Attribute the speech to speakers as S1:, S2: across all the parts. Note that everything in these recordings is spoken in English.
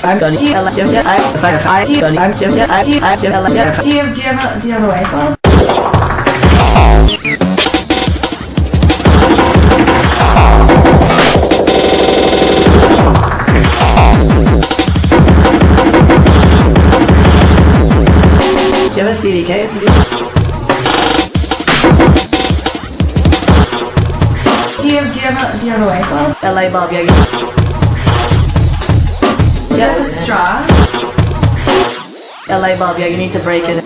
S1: I'm gonna do you have a rifle? Do you have a CD case? Do you have a rifle? LA Bob, yeah. Do you have a straw? LA Bob, yeah, you need to break it.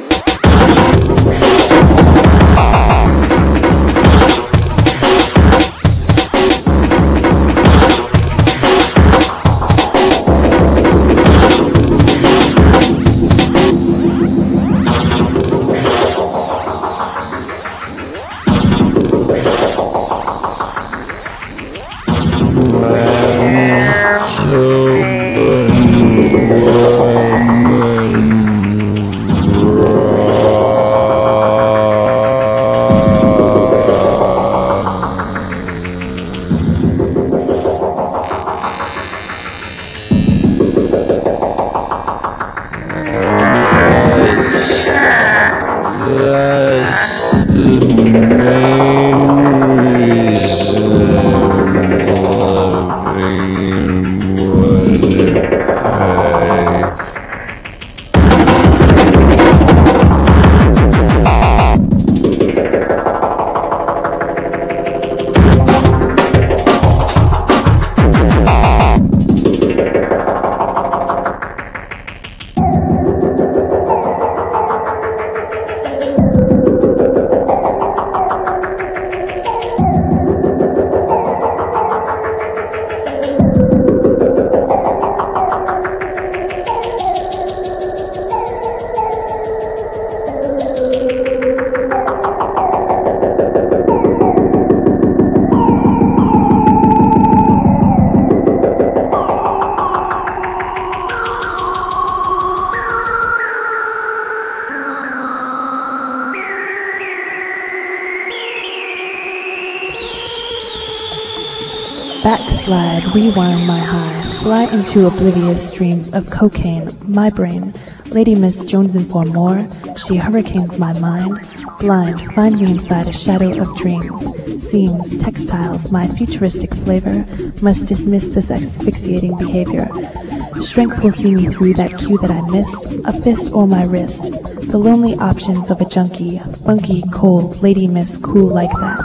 S2: Backslide, rewind my high, fly into oblivious streams of cocaine, my brain. Lady Miss Jonesin for more, she hurricanes my mind. Blind, find me inside a shadow of dreams. Seams, textiles, my futuristic flavor, must dismiss this asphyxiating behavior. Strength will see me through that cue that I missed, a fist or my wrist. The lonely options of a junkie, funky, cold, Lady Miss cool like that.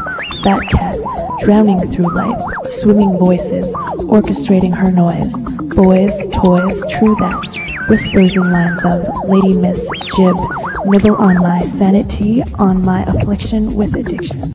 S2: That cat, drowning through life, swimming voices, orchestrating her noise. Boys, toys, true that. Whispers in lines of Lady Miss Jib, nibble on my sanity, on my affliction with addiction.